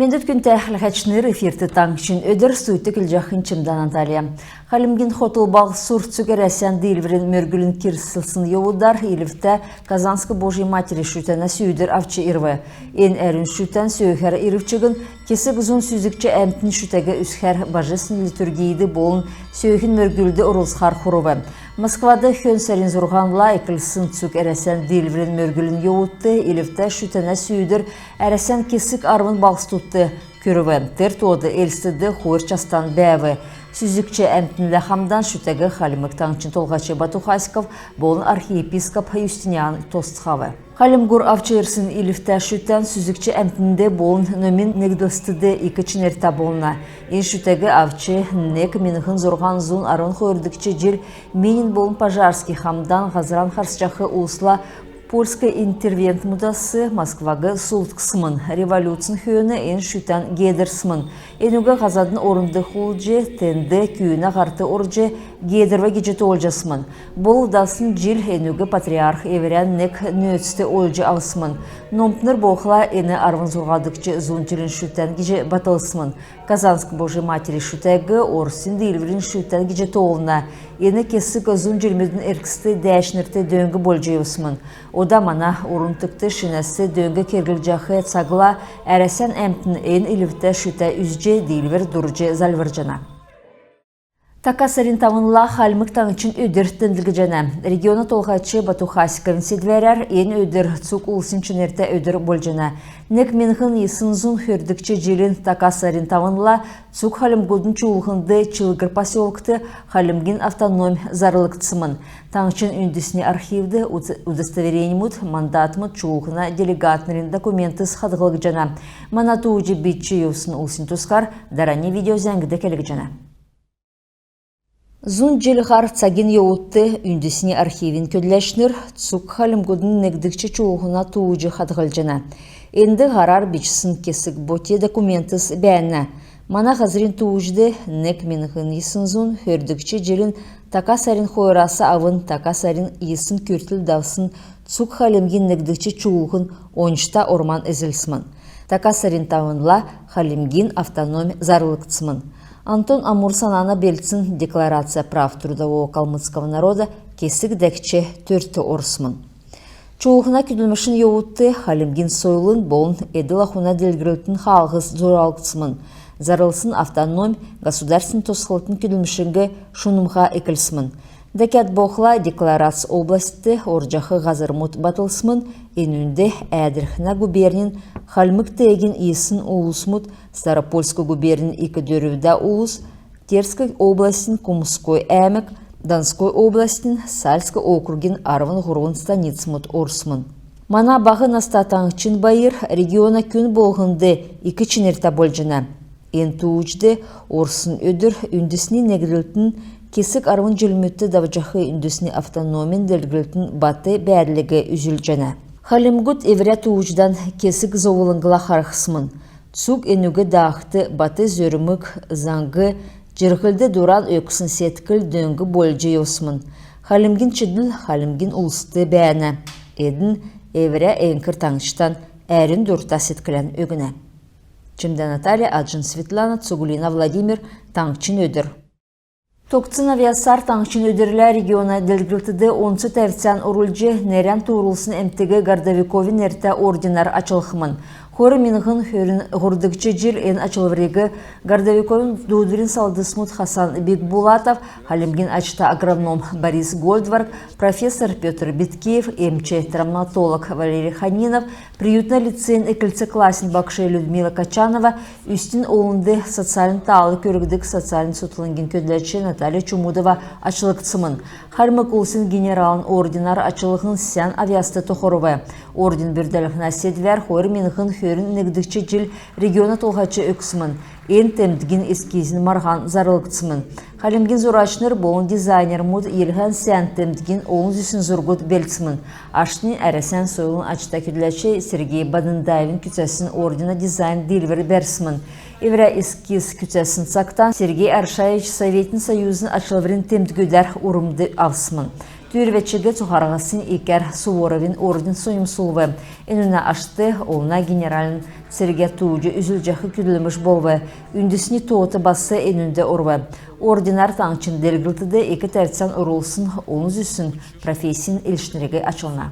Мендет күнті ләхәтшінер эфирті таңшын өдір суйты күлжақын чымдан Анталия. Халимгин хотыл бағ сурт сүгерәсен дейлверін мөргілін кирсілсін еудар еліфті Казанскы Божий Матери шүтәні сүйдір авчы ирвы. Ен әрін шүтән сөйхәр ирівчігін кесі ғызун сүзікчі әмтін шүтәгі үсхәр бажысын литургейді болын сөйхін мөргілді ұрылсқар құрывы. Москвада хөн сәрін зұрғанла екілсін цүк әрәсен дейлверін мөргілін еуытты, еліфті шүтәні сүйдір әрәсен кесік арвын бағыстутты көріві. Тер тоды әлістіді қойыр частан бәві. Сүзікчі әмтінлі хамдан шүтәгі Халимык таңчын толғачы Батухаськов болын архиепископ Юстиниан Тостхавы. Халимгур авчырсын илифтә шүтән сүзікчі әмтінде болын номин негділстіді икічін әрта болына. Ен шүтәгі авчы нек меніхін зорған зун арын қойырдікчі жел менін болын пажарский хамдан ғазыран қарсчақы ұлысла Польская интервент мудасы Москвага султксмын, революцин хүйіні ен шүтән гедерсмын. Енуға ғазадын орынды хулджи, тенді күйіні ғарты орджи гедерва геджеті олжасмын. Бұл дасын жил енуға патриарх еверен нек нөтісті олжи алсмын. Номпныр боқла ені арвын зұрғадықчы зунчилин шүтән геже батылсмын. Казанск Божий Матери шүтәгі орсын дейлверін шүтән геже тоғылына. Ені кесі көзун жүрмедің әркісті дәшінірті дөңгі болжи осмын. Ода мана орынтықты шинасы дөңгі кергіл жақы цагла әрәсен әмтін ен илівті шүтә үзже дейлвер дұржы залвыржана. Такасарин тавынла Халимык таңчын өдір тінділгі жана. Регионы толғачы Батухаськовын седверер ен өдір цук улсын әрті өдір болжана. Нек менхін есінзун хөрдікчі желін Такасарин тавынла цук Халимгудын чулғынды чылғыр поселокты Халимгин автоном зарылықтсымын. Таңчын үндісіне архивді удостоверенімут мандатмыт чулғына делегатнырын документы сқадғылық жана. Манату ұжы битчі еусын улсын тұсқар даране видеозәңгіді келік жана. Зун желғар цагин еуытты үндісіне архивин көдләшнір цук Халимгудын негдікчі чулғына туыжы қадғыл жана. Энді ғарар бичсін кесік боте документыс бәйіні. Мана ғазырин туыжды нек меніғын есінзун хөрдікчі желін Такасарин хойрасы авын Такасарин есін көртіл давсын цук Халимгин негдікчі чулғын онышта орман әзілсмін. Такасарин тавынла Халимгин автоном зарылықтсмын. Антон Амурсанана Бельцин Декларация прав трудового калмыцкого народа кесік дәкче төрті орсмын. Чулғына күділмішін еуытты Халимгин сойлын болын эділахуна делгірілтін халғыз зоралғысмын. Зарылсын автоном государствен тосқылтын күділмішінгі шунымға екілсмін. Дәкәт боқла Декларация областы оржақы ғазырмут батылсмын, енінде әдірхіна губернин Халимык тегін иесін улусмут, Старопольской губернин икі дөрівда улус, Терской областин Кумской әмік, Донской областин Сальской округин арвын ғұрғын станицмут орсмын. Мана бағы настатаңчын байыр региона күн болғынды икі чынерта болжына. Ен туучды орсын өдір үндісіне негірілтін кесік арвын жүлмітті давжақы үндісіне автономин делгілтін баты бәрлігі үзіл жана. Халимгуд евря туучдан кесік зоулыңғыла қарқысмын. Цук енугі дағыты баты зөрімік заңғы жырғылды дұран өксін сеткіл дөңгі болжы еусмын. Халимгин чыдыл Халимгин ұлысты бәйіні. Эдің евря әңкір таңыштан әрін дұрта сеткілен өгіні. Чымда Наталья, Аджин Светлана, Цугулина Владимир, таңчын өдір. Тоқцын авиасар таңчын өдірлі региона делгілтіді 10 тәртсен ұрылжы нәрен туырылсын әмтігі Гордовиковин әрті ординар açılықмын. Хоры меніғын хөрін ғұрдықчы жыл ән açылврегі Гордовиковин дудвірін салдысмут Хасан Бекбулатов, Халимгин ачта агроном Борис Гольдварг, профессор Петр Биткеев, МЧ травматолог Валерий Ханинов, приютна лицейн экілці классин бақшы Людмила Качанова, үстін олынды социалин талы көрігдік социалин сұтылынген көдләтші Наталья Чумудова açылықцымын. Халимык улсын генералын ординар açылығын сән авиасты тұқырывы. Орден бірділігіна седвер хойыр меніғын хөрін негдікчі жыл региона толғачы өксімін. Ен тәмдігін ескезін марған зарылықтсымын. Халимгин зурачныр болын дизайнер мұд елген сән тәмдігін оңыз үсін зұрғыт бәлтсімін. Аштың әрәсән сойлын ачта күрләчі Сергей Бадындаевин күтәсін ордена дизайн делвер бәрсімін. Евря эскиз күтәсін сақтан Сергей Аршаевич Советін Союзын açылврин тәмдігілер ұрымды алсымын. Түйірветчігі цухарғасын Икер Суворовин орден союм сулвы. Энуна ашты олна генералын Серге туучу үзілжақы күділіміш болвы. Үндісіне тоғыты басы энунде орвы. Ординар таңчын дергілтіді екі тәртсан ұрылсын, оныз үсін профессиян илшнерегі açılna.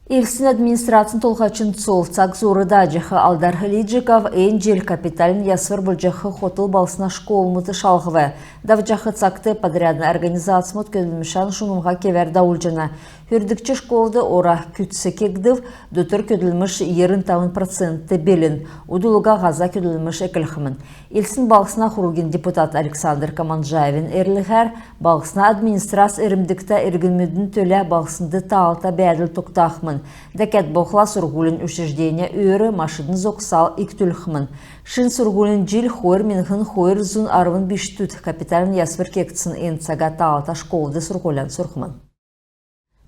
Илсин администрациян толхачын цолцак зоры дажығы Алдар Лиджиков Энджел капиталин ясвар бұлжақы хотыл балсына школмыты шалғывы. Давжақы цакты подрядны организация мұт көділмішан шунымға кевер даулжына. Хүрдікчі школды ора күтсі кегдів, дөтір көділміш 20% белін, удылыға ғаза көділміш әкілхімін. Илсин балсына құрылген депутат Александр Каманжаевин әрліғар, балсына администрация әрімдікті әргілмедің төлі балсынды тағылта бәділ тоқтақмын. Дәкет боқла сұрғылын үшіждейіне өрі машыдың зоқсал иктүлхімін. Шын сұрғылын жил хойр менхін хойр зұн арвын біштүт капиталын ясвар кектсін енцага тағылта школды сұрғылын сұрғымын.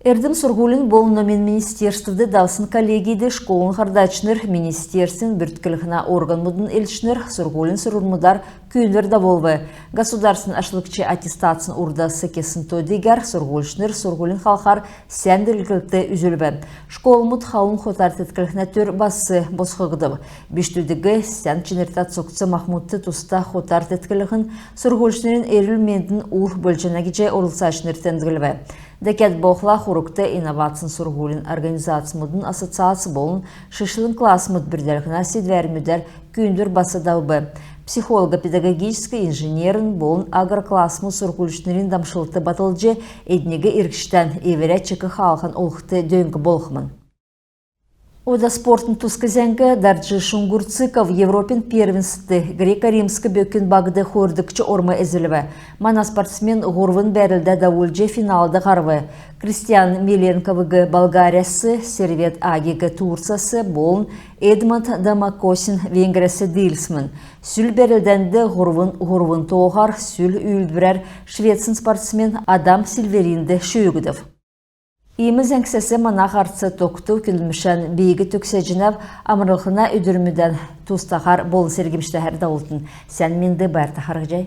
Эрдім сұрғылын бол номен министерствді давсын коллегиді школын қардачыныр министерствін бүрткіліғіна орган мұдын елшінір сұрғылын сұрғылмыдар күйіндер болвы. Государствын ашылықчы аттестацын ұрдасы кесін төдегер сұрғылшыныр сұрғылын қалқар сәнділгілікті үзілбі. Школ мұд қалын хотар теткіліғіна төр басы босқығыдым. Біштүдігі сән ченертат соқцы Махмудты тұста хотар теткіліғін сұрғылшынырын әрілмендін ұр бөлченагіже орылсашыныр тәндігілбі. Дәкет боқла құрықты инновациян сұрғылын организация мұдын ассоциация болын шышылын класс мұд бірдерғіна седвәрмүдер күйіндір басы даубы. Психолого-педагогический инженерін болын агр-класс мұд сұрғылышнырын дамшылықты батылжы еднегі иркіштен еверетчікі халқын олықты дөңгі болқымын. Ода спортын тускызенгі Дарджи Шунгурциков Европен первенсті греко-римскі бөкін бағды хордыкчы орма әзіліві. Мана спортсмен ғорвын бәрілді дауылжы финалды қарвы. Кристиан Миленковыгы Болгариясы, Сервет Агигі Турциясы болын Эдмонд Дамакосин Венгриясы дейілсімін. Сүл бәрілденді ғорвын тоғар, сүл үлдбірер шведсін спортсмен Адам Сильверинді шүйгідів. Иміз әңксесі мана қарцы тоқты күлмішін бейгі төксе жинап, амырылғына үдірміден тұстағар болын сергімшті әрді олтын. Сән менді бәрті қарғы жай.